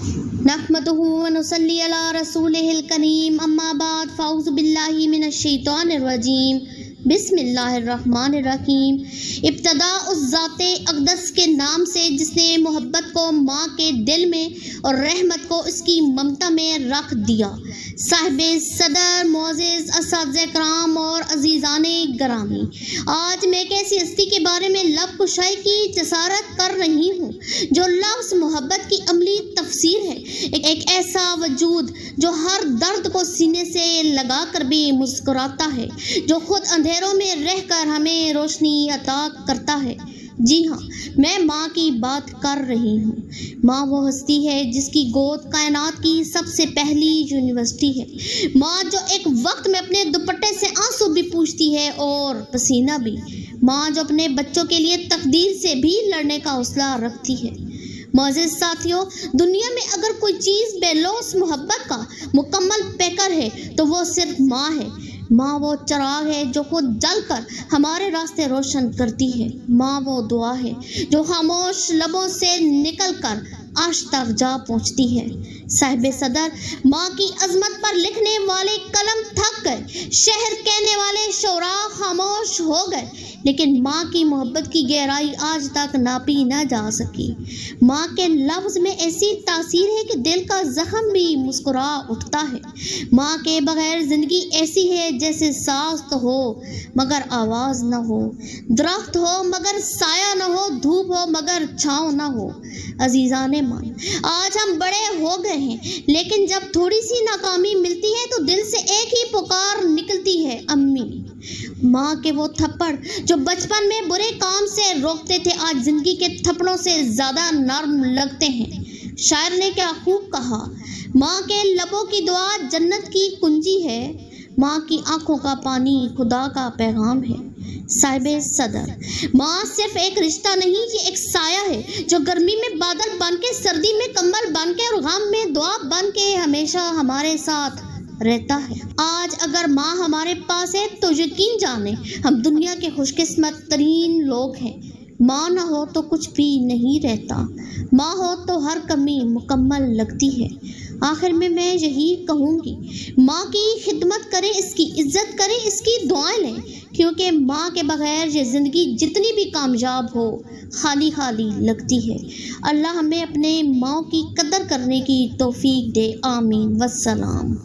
نحمدہ ونصلی علی رسولہ الکریم اما بعد فاعوذ باللہ من الشیطان الرجیم بسم اللہ الرحمن الرحیم۔ ابتدا اس ذات اقدس کے نام سے جس نے محبت کو ماں کے دل میں اور رحمت کو اس کی ممتا میں رکھ دیا۔ صاحب صدر، معزز اساتذہ کرام اور عزیزان گرامی، آج میں ایک ایسی ہستی کے بارے میں لب کشائی کی جسارت کر رہی ہوں جو لفظ محبت کی عملی تفسیر ہے۔ ایک ایسا وجود جو ہر درد کو سینے سے لگا کر بھی مسکراتا ہے، جو خود اندھیروں میں رہ کر ہمیں روشنی عطا کرتا ہے۔ جی ہاں، میں ماں کی بات کر رہی ہوں۔ ماں وہ ہستی ہے جس کی گود کائنات کی سب سے پہلی یونیورسٹی ہے۔ ماں جو ایک وقت میں اپنے دوپٹے سے آنسو بھی پوچھتی ہے اور پسینہ بھی۔ ماں جو اپنے بچوں کے لیے تقدیر سے بھی لڑنے کا حوصلہ رکھتی ہے۔ معزز ساتھیوں، دنیا میں اگر کوئی چیز بے لوث محبت کا مکمل پیکر ہے تو وہ صرف ماں ہے۔ ماں وہ چراغ ہے جو خود جل کر ہمارے راستے روشن کرتی ہے۔ ماں وہ دعا ہے جو خاموش لبوں سے نکل کر عرش تک جا پہنچتی ہے۔ صاحب صدر، ماں کی عظمت پر لکھنے والے قلم تھک گئے، شعر کہنے والے شعراء خاموش ہو گئے، لیکن ماں کی محبت کی گہرائی آج تک ناپی نہ جا سکی۔ ماں کے لفظ میں ایسی تاثیر ہے کہ دل کا زخم بھی مسکرا اٹھتا ہے۔ ماں کے بغیر زندگی ایسی ہے جیسے ساز تو ہو مگر آواز نہ ہو، درخت ہو مگر سایہ نہ ہو، دھوپ ہو مگر چھاؤں نہ ہو۔ عزیزان مان، آج ہم بڑے ہو گئے ہیں، لیکن جب تھوڑی سی ناکامی ملتی ہے تو دل سے ایک ہی پکار نکلتی ہے، امی۔ ماں کے وہ تھپڑ جو بچپن میں برے کام سے روکتے تھے آج زندگی کے تھپڑوں سے زیادہ نرم لگتے ہیں۔ شاعر نے کیا خوب کہا، ماں کے لبوں کی دعا جنت کی کنجی ہے، ماں کی آنکھوں کا پانی خدا کا پیغام ہے۔ صاحب صدر، ماں صرف ایک رشتہ نہیں، یہ ایک سایہ ہے جو گرمی میں بادل بن کے، سردی میں کمبل بن کے اور غم میں دعا بن کے ہمیشہ ہمارے ساتھ رہتا ہے۔ آج اگر ماں ہمارے پاس ہے تو یقین جانیں ہم دنیا کے خوش قسمت ترین لوگ ہیں۔ ماں نہ ہو تو کچھ بھی نہیں رہتا، ماں ہو تو ہر کمی مکمل لگتی ہے۔ آخر میں یہی کہوں گی، ماں کی خدمت کریں، اس کی عزت کریں، اس کی دعائیں لیں، کیونکہ ماں کے بغیر یہ زندگی جتنی بھی کامیاب ہو خالی خالی لگتی ہے۔ اللہ ہمیں اپنے ماں کی قدر کرنے کی توفیق دے، آمین، والسلام۔